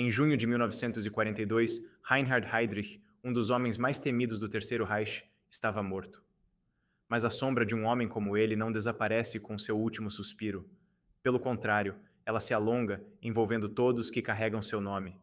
Em junho de 1942, Reinhard Heydrich, um dos homens mais temidos do Terceiro Reich, estava morto. Mas a sombra de um homem como ele não desaparece com seu último suspiro. Pelo contrário, ela se alonga, envolvendo todos que carregam seu nome.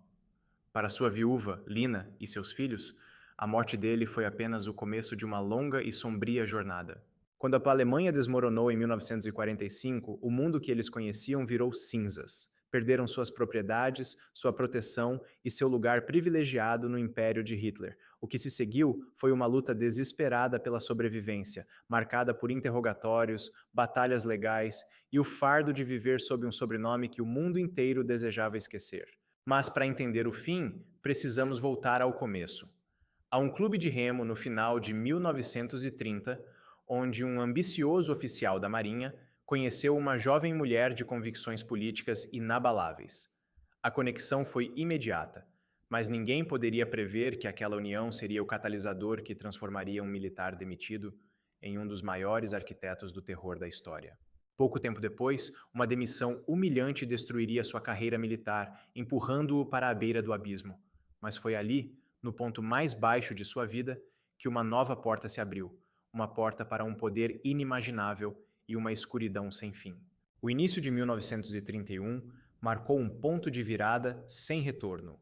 Para sua viúva, Lina, e seus filhos, a morte dele foi apenas o começo de uma longa e sombria jornada. Quando a Alemanha desmoronou em 1945, o mundo que eles conheciam virou cinzas. Perderam suas propriedades, sua proteção e seu lugar privilegiado no império de Hitler. O que se seguiu foi uma luta desesperada pela sobrevivência, marcada por interrogatórios, batalhas legais e o fardo de viver sob um sobrenome que o mundo inteiro desejava esquecer. Mas para entender o fim, precisamos voltar ao começo. Há um clube de remo no final de 1930, onde um ambicioso oficial da Marinha conheceu uma jovem mulher de convicções políticas inabaláveis. A conexão foi imediata, mas ninguém poderia prever que aquela união seria o catalisador que transformaria um militar demitido em um dos maiores arquitetos do terror da história. Pouco tempo depois, uma demissão humilhante destruiria sua carreira militar, empurrando-o para a beira do abismo. Mas foi ali, no ponto mais baixo de sua vida, que uma nova porta se abriu, uma porta para um poder inimaginável e uma escuridão sem fim. O início de 1931 marcou um ponto de virada sem retorno.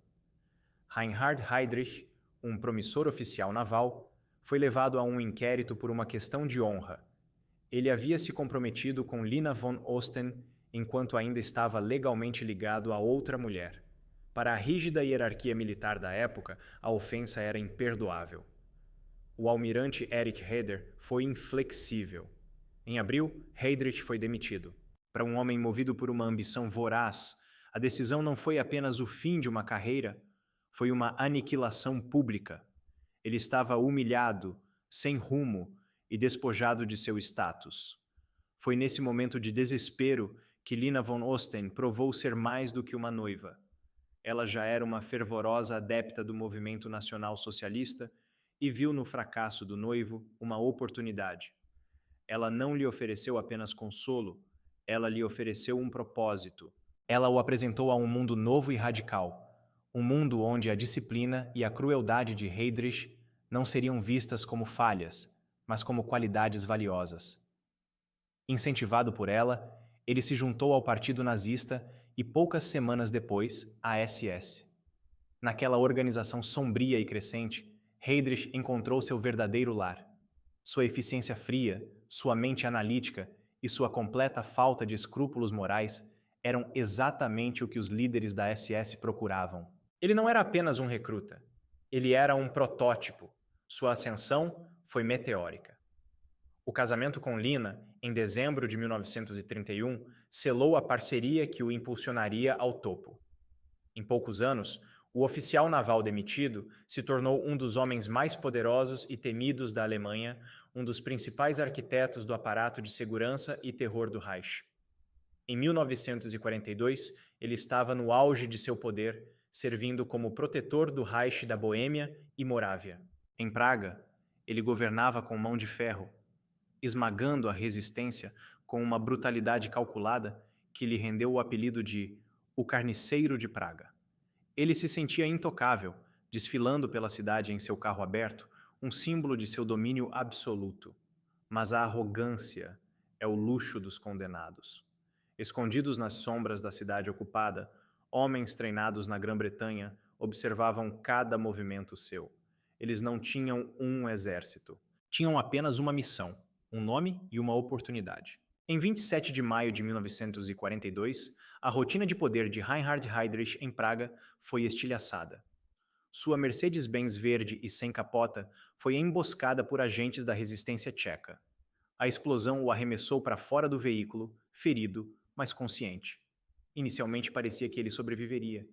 Reinhard Heydrich, um promissor oficial naval, foi levado a um inquérito por uma questão de honra. Ele havia se comprometido com Lina von Osten enquanto ainda estava legalmente ligado a outra mulher. Para a rígida hierarquia militar da época, a ofensa era imperdoável. O almirante Erich Raeder foi inflexível. Em abril, Heydrich foi demitido. Para um homem movido por uma ambição voraz, a decisão não foi apenas o fim de uma carreira, foi uma aniquilação pública. Ele estava humilhado, sem rumo e despojado de seu status. Foi nesse momento de desespero que Lina von Osten provou ser mais do que uma noiva. Ela já era uma fervorosa adepta do movimento nacional socialista e viu no fracasso do noivo uma oportunidade. Ela não lhe ofereceu apenas consolo, ela lhe ofereceu um propósito. Ela o apresentou a um mundo novo e radical, um mundo onde a disciplina e a crueldade de Heydrich não seriam vistas como falhas, mas como qualidades valiosas. Incentivado por ela, ele se juntou ao Partido Nazista e poucas semanas depois, à SS. Naquela organização sombria e crescente, Heydrich encontrou seu verdadeiro lar. Sua eficiência fria, sua mente analítica e sua completa falta de escrúpulos morais eram exatamente o que os líderes da SS procuravam. Ele não era apenas um recruta, ele era um protótipo. Sua ascensão foi meteórica. O casamento com Lina, em dezembro de 1931, selou a parceria que o impulsionaria ao topo. Em poucos anos, o oficial naval demitido se tornou um dos homens mais poderosos e temidos da Alemanha, um dos principais arquitetos do aparato de segurança e terror do Reich. Em 1942, ele estava no auge de seu poder, servindo como protetor do Reich da Boêmia e Morávia. Em Praga, ele governava com mão de ferro, esmagando a resistência com uma brutalidade calculada que lhe rendeu o apelido de o Carniceiro de Praga. Ele se sentia intocável, desfilando pela cidade em seu carro aberto, um símbolo de seu domínio absoluto. Mas a arrogância é o luxo dos condenados. Escondidos nas sombras da cidade ocupada, homens treinados na Grã-Bretanha observavam cada movimento seu. Eles não tinham um exército. Tinham apenas uma missão, um nome e uma oportunidade. Em 27 de maio de 1942, a rotina de poder de Reinhard Heydrich em Praga foi estilhaçada. Sua Mercedes-Benz verde e sem capota foi emboscada por agentes da resistência tcheca. A explosão o arremessou para fora do veículo, ferido, mas consciente. Inicialmente parecia que ele sobreviveria.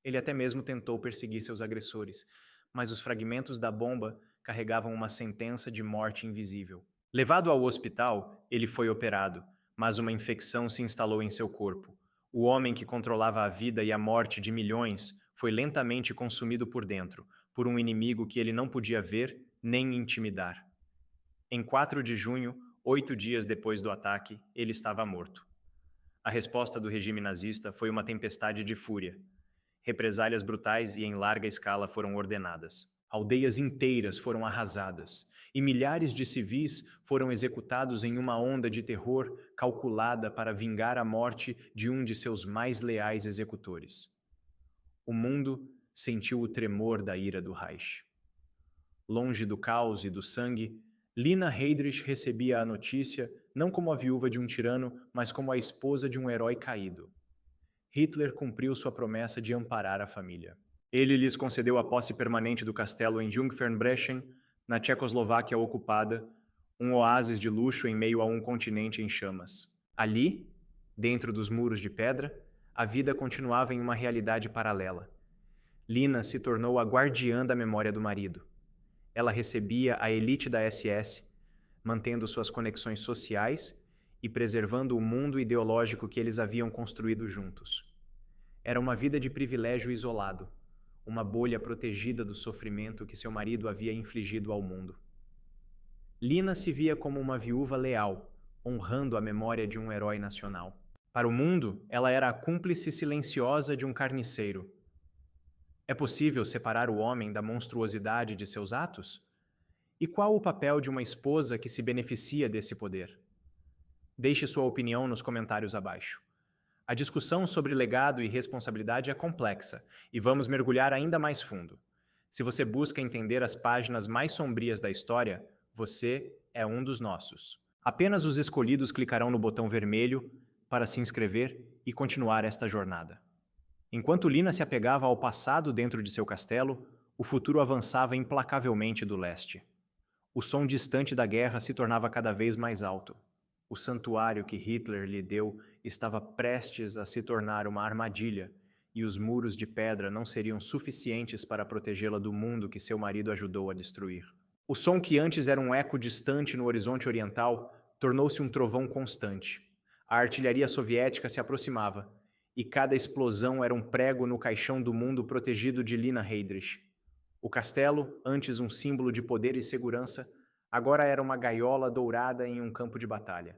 Ele até mesmo tentou perseguir seus agressores, mas os fragmentos da bomba carregavam uma sentença de morte invisível. Levado ao hospital, ele foi operado, mas uma infecção se instalou em seu corpo. O homem que controlava a vida e a morte de milhões foi lentamente consumido por dentro, por um inimigo que ele não podia ver nem intimidar. Em 4 de junho, 8 dias depois do ataque, ele estava morto. A resposta do regime nazista foi uma tempestade de fúria. Represálias brutais e em larga escala foram ordenadas. Aldeias inteiras foram arrasadas, e milhares de civis foram executados em uma onda de terror calculada para vingar a morte de um de seus mais leais executores. O mundo sentiu o tremor da ira do Reich. Longe do caos e do sangue, Lina Heydrich recebia a notícia não como a viúva de um tirano, mas como a esposa de um herói caído. Hitler cumpriu sua promessa de amparar a família. Ele lhes concedeu a posse permanente do castelo em Jungfernbrechen, na Tchecoslováquia ocupada, um oásis de luxo em meio a um continente em chamas. Ali, dentro dos muros de pedra, a vida continuava em uma realidade paralela. Lina se tornou a guardiã da memória do marido. Ela recebia a elite da SS, mantendo suas conexões sociais e preservando o mundo ideológico que eles haviam construído juntos. Era uma vida de privilégio isolado, uma bolha protegida do sofrimento que seu marido havia infligido ao mundo. Lina se via como uma viúva leal, honrando a memória de um herói nacional. Para o mundo, ela era a cúmplice silenciosa de um carniceiro. É possível separar o homem da monstruosidade de seus atos? E qual o papel de uma esposa que se beneficia desse poder? Deixe sua opinião nos comentários abaixo. A discussão sobre legado e responsabilidade é complexa e vamos mergulhar ainda mais fundo. Se você busca entender as páginas mais sombrias da história, você é um dos nossos. Apenas os escolhidos clicarão no botão vermelho para se inscrever e continuar esta jornada. Enquanto Lina se apegava ao passado dentro de seu castelo, o futuro avançava implacavelmente do leste. O som distante da guerra se tornava cada vez mais alto. O santuário que Hitler lhe deu estava prestes a se tornar uma armadilha, e os muros de pedra não seriam suficientes para protegê-la do mundo que seu marido ajudou a destruir. O som que antes era um eco distante no horizonte oriental tornou-se um trovão constante. A artilharia soviética se aproximava, e cada explosão era um prego no caixão do mundo protegido de Lina Heydrich. O castelo, antes um símbolo de poder e segurança, agora era uma gaiola dourada em um campo de batalha.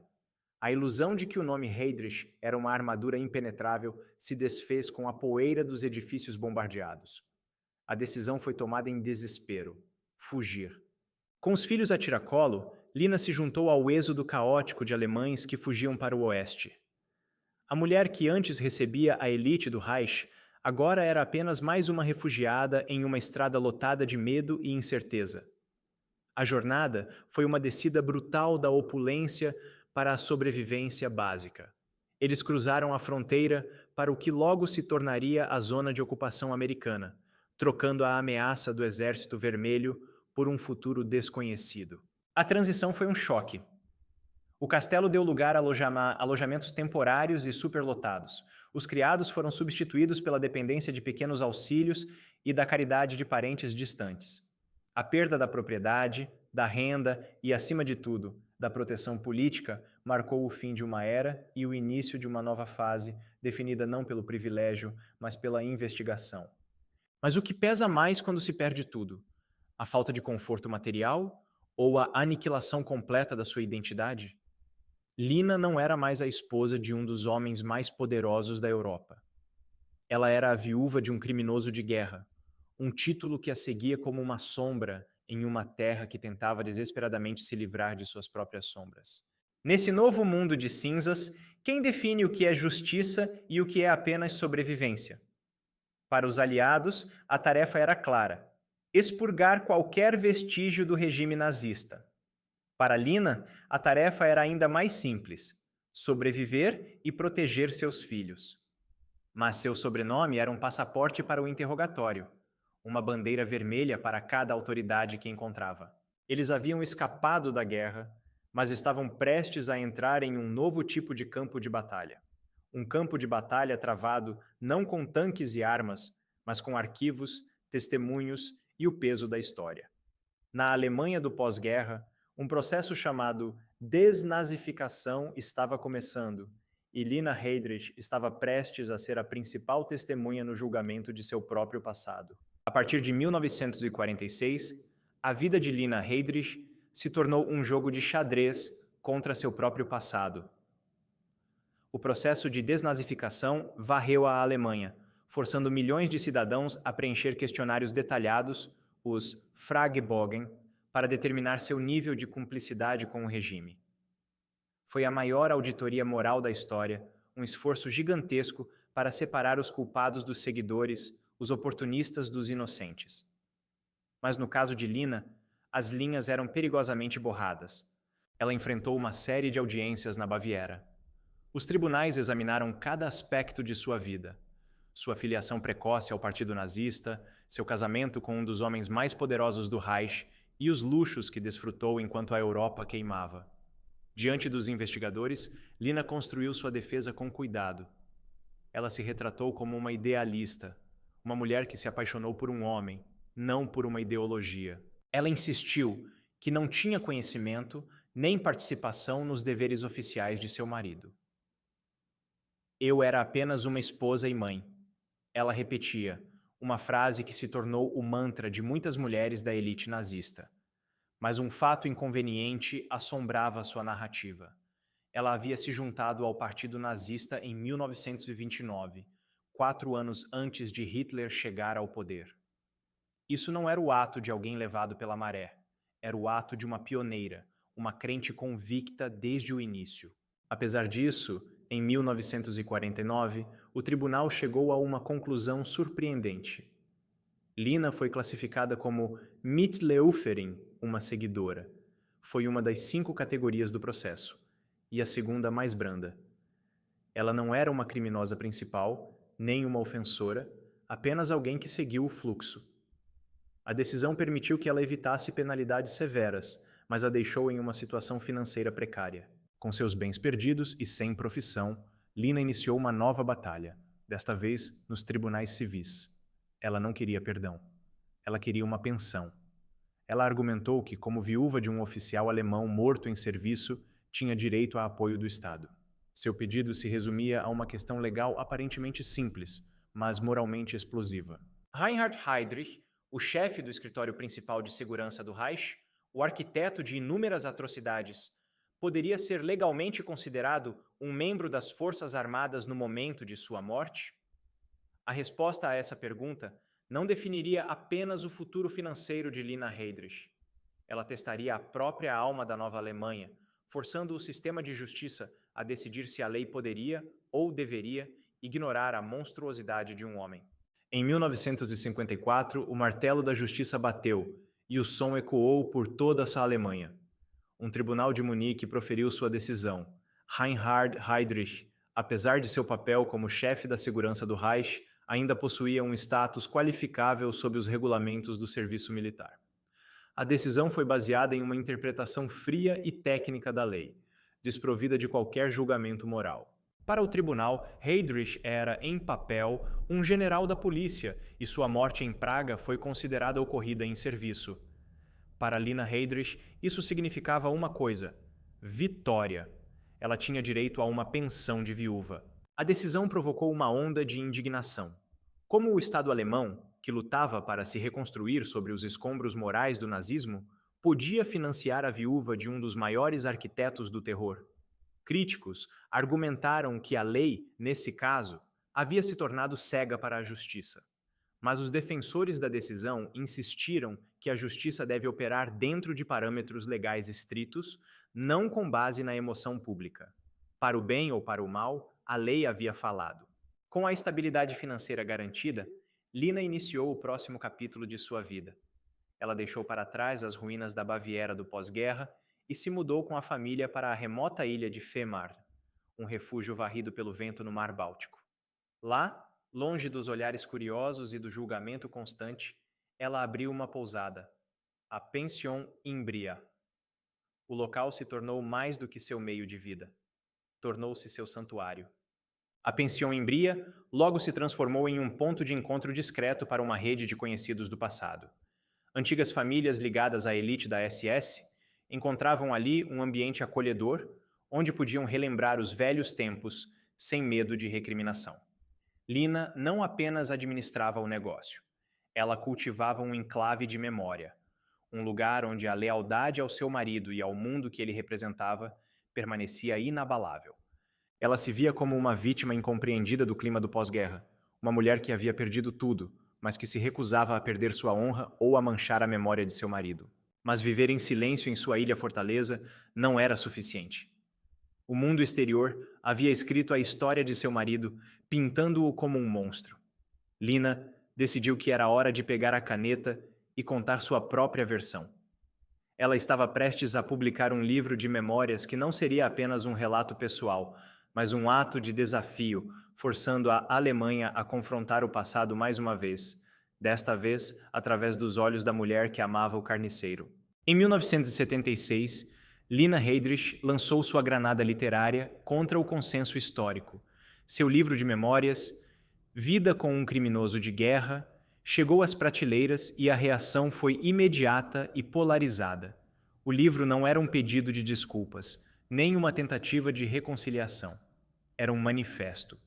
A ilusão de que o nome Heydrich era uma armadura impenetrável se desfez com a poeira dos edifícios bombardeados. A decisão foi tomada em desespero: fugir. Com os filhos a tiracolo, Lina se juntou ao êxodo caótico de alemães que fugiam para o oeste. A mulher que antes recebia a elite do Reich agora era apenas mais uma refugiada em uma estrada lotada de medo e incerteza. A jornada foi uma descida brutal da opulência para a sobrevivência básica. Eles cruzaram a fronteira para o que logo se tornaria a zona de ocupação americana, trocando a ameaça do Exército Vermelho por um futuro desconhecido. A transição foi um choque. O castelo deu lugar a alojamentos temporários e superlotados. Os criados foram substituídos pela dependência de pequenos auxílios e da caridade de parentes distantes. A perda da propriedade, da renda e, acima de tudo, da proteção política marcou o fim de uma era e o início de uma nova fase, definida não pelo privilégio, mas pela investigação. Mas o que pesa mais quando se perde tudo? A falta de conforto material ou a aniquilação completa da sua identidade? Lina não era mais a esposa de um dos homens mais poderosos da Europa. Ela era a viúva de um criminoso de guerra, um título que a seguia como uma sombra em uma terra que tentava desesperadamente se livrar de suas próprias sombras. Nesse novo mundo de cinzas, quem define o que é justiça e o que é apenas sobrevivência? Para os aliados, a tarefa era clara: expurgar qualquer vestígio do regime nazista. Para Lina, a tarefa era ainda mais simples: sobreviver e proteger seus filhos. Mas seu sobrenome era um passaporte para o interrogatório, uma bandeira vermelha para cada autoridade que encontrava. Eles haviam escapado da guerra, mas estavam prestes a entrar em um novo tipo de campo de batalha. Um campo de batalha travado não com tanques e armas, mas com arquivos, testemunhos e o peso da história. Na Alemanha do pós-guerra, um processo chamado desnazificação estava começando, e Lina Heydrich estava prestes a ser a principal testemunha no julgamento de seu próprio passado. A partir de 1946, a vida de Lina Heydrich se tornou um jogo de xadrez contra seu próprio passado. O processo de desnazificação varreu a Alemanha, forçando milhões de cidadãos a preencher questionários detalhados, os Fragebogen, para determinar seu nível de cumplicidade com o regime. Foi a maior auditoria moral da história, um esforço gigantesco para separar os culpados dos seguidores, os oportunistas dos inocentes. Mas no caso de Lina, as linhas eram perigosamente borradas. Ela enfrentou uma série de audiências na Baviera. Os tribunais examinaram cada aspecto de sua vida. Sua filiação precoce ao partido nazista, seu casamento com um dos homens mais poderosos do Reich e os luxos que desfrutou enquanto a Europa queimava. Diante dos investigadores, Lina construiu sua defesa com cuidado. Ela se retratou como uma idealista, uma mulher que se apaixonou por um homem, não por uma ideologia. Ela insistiu que não tinha conhecimento nem participação nos deveres oficiais de seu marido. Eu era apenas uma esposa e mãe. Ela repetia, uma frase que se tornou o mantra de muitas mulheres da elite nazista. Mas um fato inconveniente assombrava sua narrativa. Ela havia se juntado ao partido nazista em 1929, 4 anos antes de Hitler chegar ao poder. Isso não era o ato de alguém levado pela maré. Era o ato de uma pioneira, uma crente convicta desde o início. Apesar disso, em 1949, o tribunal chegou a uma conclusão surpreendente. Lina foi classificada como Mitläuferin, uma seguidora. Foi uma das 5 categorias do processo, e a segunda mais branda. Ela não era uma criminosa principal, nem uma ofensora, apenas alguém que seguiu o fluxo. A decisão permitiu que ela evitasse penalidades severas, mas a deixou em uma situação financeira precária. Com seus bens perdidos e sem profissão, Lina iniciou uma nova batalha, desta vez nos tribunais civis. Ela não queria perdão. Ela queria uma pensão. Ela argumentou que, como viúva de um oficial alemão morto em serviço, tinha direito a apoio do Estado. Seu pedido se resumia a uma questão legal aparentemente simples, mas moralmente explosiva. Reinhard Heydrich, o chefe do escritório principal de segurança do Reich, o arquiteto de inúmeras atrocidades, poderia ser legalmente considerado um membro das Forças Armadas no momento de sua morte? A resposta a essa pergunta não definiria apenas o futuro financeiro de Lina Heydrich. Ela testaria a própria alma da nova Alemanha, forçando o sistema de justiça a decidir se a lei poderia ou deveria ignorar a monstruosidade de um homem. Em 1954, o martelo da justiça bateu e o som ecoou por toda essa Alemanha. Um tribunal de Munique proferiu sua decisão. Reinhard Heydrich, apesar de seu papel como chefe da segurança do Reich, ainda possuía um status qualificável sob os regulamentos do serviço militar. A decisão foi baseada em uma interpretação fria e técnica da lei, desprovida de qualquer julgamento moral. Para o tribunal, Heydrich era, em papel, um general da polícia e sua morte em Praga foi considerada ocorrida em serviço. Para Lina Heydrich, isso significava uma coisa: vitória. Ela tinha direito a uma pensão de viúva. A decisão provocou uma onda de indignação. Como o Estado alemão, que lutava para se reconstruir sobre os escombros morais do nazismo, podia financiar a viúva de um dos maiores arquitetos do terror? Críticos argumentaram que a lei, nesse caso, havia se tornado cega para a justiça. Mas os defensores da decisão insistiram que a justiça deve operar dentro de parâmetros legais estritos, não com base na emoção pública. Para o bem ou para o mal, a lei havia falado. Com a estabilidade financeira garantida, Lina iniciou o próximo capítulo de sua vida. Ela deixou para trás as ruínas da Baviera do pós-guerra e se mudou com a família para a remota ilha de Femar, um refúgio varrido pelo vento no Mar Báltico. Lá, longe dos olhares curiosos e do julgamento constante, ela abriu uma pousada, a Pension Imbria. O local se tornou mais do que seu meio de vida. Tornou-se seu santuário. A Pension Imbria logo se transformou em um ponto de encontro discreto para uma rede de conhecidos do passado. Antigas famílias ligadas à elite da SS encontravam ali um ambiente acolhedor, onde podiam relembrar os velhos tempos sem medo de recriminação. Lina não apenas administrava o negócio. Ela cultivava um enclave de memória, um lugar onde a lealdade ao seu marido e ao mundo que ele representava permanecia inabalável. Ela se via como uma vítima incompreendida do clima do pós-guerra, Uma mulher que havia perdido tudo, mas que se recusava a perder sua honra ou a manchar a memória de seu marido. Mas viver em silêncio em sua ilha-fortaleza não era suficiente. O mundo exterior havia escrito a história de seu marido, pintando-o como um monstro. Lina decidiu que era hora de pegar a caneta e contar sua própria versão. Ela estava prestes a publicar um livro de memórias que não seria apenas um relato pessoal, mas um ato de desafio, forçando a Alemanha a confrontar o passado mais uma vez, desta vez através dos olhos da mulher que amava o carniceiro. Em 1976, Lina Heydrich lançou sua granada literária contra o consenso histórico. Seu livro de memórias, Vida com um Criminoso de Guerra, chegou às prateleiras e a reação foi imediata e polarizada. O livro não era um pedido de desculpas, nem uma tentativa de reconciliação. Era um manifesto.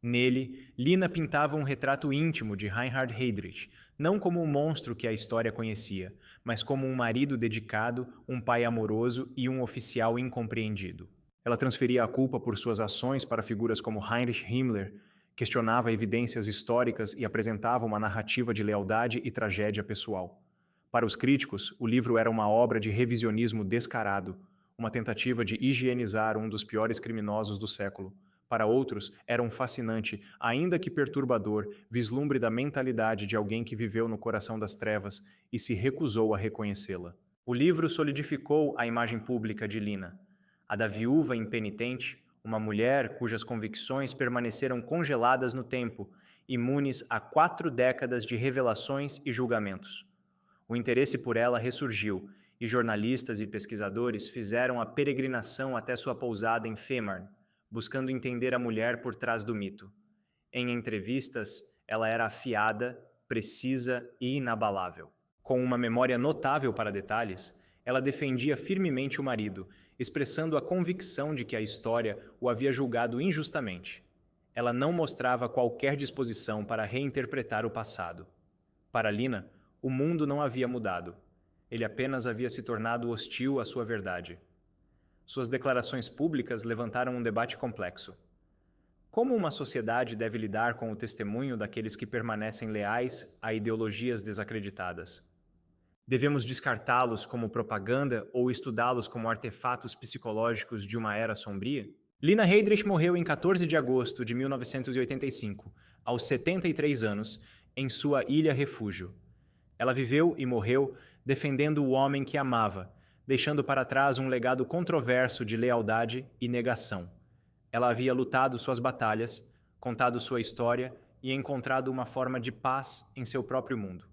Nele, Lina pintava um retrato íntimo de Reinhard Heydrich, não como o monstro que a história conhecia, mas como um marido dedicado, um pai amoroso e um oficial incompreendido. Ela transferia a culpa por suas ações para figuras como Heinrich Himmler, questionava evidências históricas e apresentava uma narrativa de lealdade e tragédia pessoal. Para os críticos, o livro era uma obra de revisionismo descarado, uma tentativa de higienizar um dos piores criminosos do século. Para outros, era um fascinante, ainda que perturbador, vislumbre da mentalidade de alguém que viveu no coração das trevas e se recusou a reconhecê-la. O livro solidificou a imagem pública de Lina, a da viúva impenitente, uma mulher cujas convicções permaneceram congeladas no tempo, imunes a 4 décadas de revelações e julgamentos. O interesse por ela ressurgiu, e jornalistas e pesquisadores fizeram a peregrinação até sua pousada em Fehmarn, buscando entender a mulher por trás do mito. Em entrevistas, ela era afiada, precisa e inabalável. Com uma memória notável para detalhes, ela defendia firmemente o marido, expressando a convicção de que a história o havia julgado injustamente. Ela não mostrava qualquer disposição para reinterpretar o passado. Para Lina, o mundo não havia mudado. Ele apenas havia se tornado hostil à sua verdade. Suas declarações públicas levantaram um debate complexo. Como uma sociedade deve lidar com o testemunho daqueles que permanecem leais a ideologias desacreditadas? Devemos descartá-los como propaganda ou estudá-los como artefatos psicológicos de uma era sombria? Lina Heydrich morreu em 14 de agosto de 1985, aos 73 anos, em sua ilha-refúgio. Ela viveu e morreu defendendo o homem que amava, deixando para trás um legado controverso de lealdade e negação. Ela havia lutado suas batalhas, contado sua história e encontrado uma forma de paz em seu próprio mundo.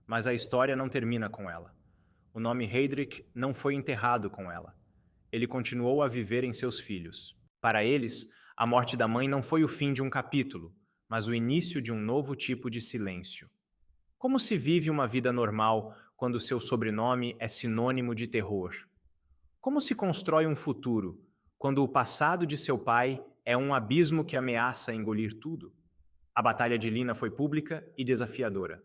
Mas a história não termina com ela. O nome Heydrich não foi enterrado com ela. Ele continuou a viver em seus filhos. Para eles, a morte da mãe não foi o fim de um capítulo, mas o início de um novo tipo de silêncio. Como se vive uma vida normal quando seu sobrenome é sinônimo de terror? Como se constrói um futuro quando o passado de seu pai é um abismo que ameaça engolir tudo? A batalha de Lina foi pública e desafiadora.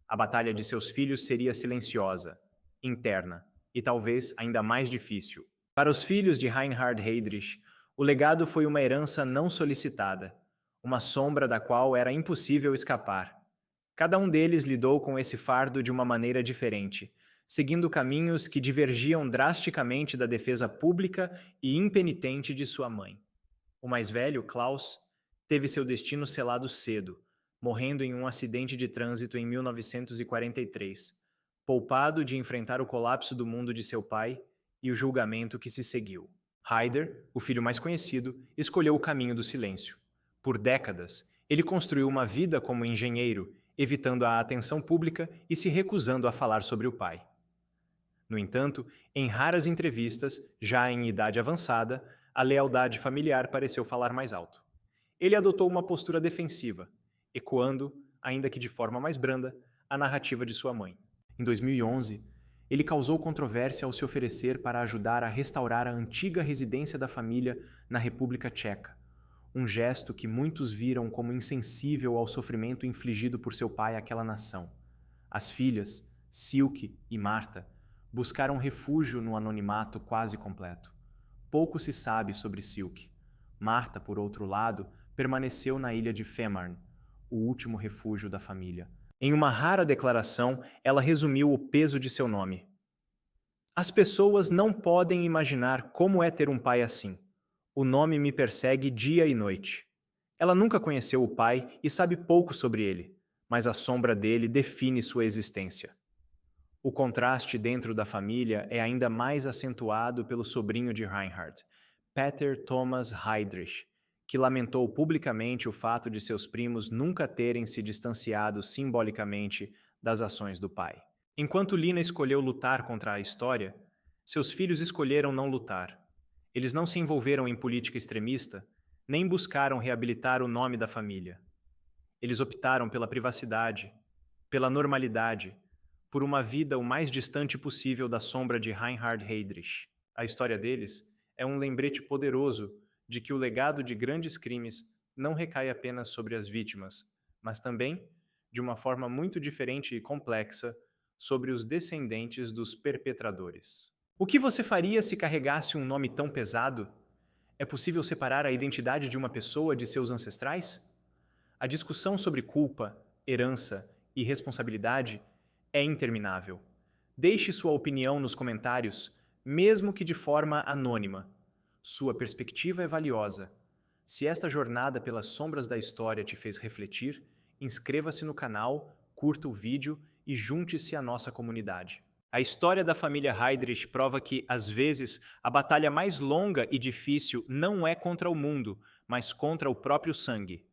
A batalha de seus filhos seria silenciosa, interna e talvez ainda mais difícil. Para os filhos de Reinhard Heydrich, o legado foi uma herança não solicitada, uma sombra da qual era impossível escapar. Cada um deles lidou com esse fardo de uma maneira diferente, seguindo caminhos que divergiam drasticamente da defesa pública e impenitente de sua mãe. O mais velho, Klaus, teve seu destino selado cedo, morrendo em um acidente de trânsito em 1943, poupado de enfrentar o colapso do mundo de seu pai e o julgamento que se seguiu. Haider, o filho mais conhecido, escolheu o caminho do silêncio. Por décadas, ele construiu uma vida como engenheiro, evitando a atenção pública e se recusando a falar sobre o pai. No entanto, em raras entrevistas, já em idade avançada, a lealdade familiar pareceu falar mais alto. Ele adotou uma postura defensiva, ecoando, ainda que de forma mais branda, a narrativa de sua mãe. Em 2011, ele causou controvérsia ao se oferecer para ajudar a restaurar a antiga residência da família na República Tcheca, um gesto que muitos viram como insensível ao sofrimento infligido por seu pai àquela nação. As filhas, Silke e Marta, buscaram refúgio no anonimato quase completo. Pouco se sabe sobre Silke. Marta, por outro lado, permaneceu na ilha de Fehmarn, o último refúgio da família. Em uma rara declaração, ela resumiu o peso de seu nome. As pessoas não podem imaginar como é ter um pai assim. O nome me persegue dia e noite. Ela nunca conheceu o pai e sabe pouco sobre ele, mas a sombra dele define sua existência. O contraste dentro da família é ainda mais acentuado pelo sobrinho de Reinhard, Peter Thomas Heydrich, que lamentou publicamente o fato de seus primos nunca terem se distanciado simbolicamente das ações do pai. Enquanto Lina escolheu lutar contra a história, seus filhos escolheram não lutar. Eles não se envolveram em política extremista, nem buscaram reabilitar o nome da família. Eles optaram pela privacidade, pela normalidade, por uma vida o mais distante possível da sombra de Reinhard Heydrich. A história deles é um lembrete poderoso de que o legado de grandes crimes não recai apenas sobre as vítimas, mas também, de uma forma muito diferente e complexa, sobre os descendentes dos perpetradores. O que você faria se carregasse um nome tão pesado? É possível separar a identidade de uma pessoa de seus ancestrais? A discussão sobre culpa, herança e responsabilidade é interminável. Deixe sua opinião nos comentários, mesmo que de forma anônima. Sua perspectiva é valiosa. Se esta jornada pelas sombras da história te fez refletir, inscreva-se no canal, curta o vídeo e junte-se à nossa comunidade. A história da família Heydrich prova que, às vezes, a batalha mais longa e difícil não é contra o mundo, mas contra o próprio sangue.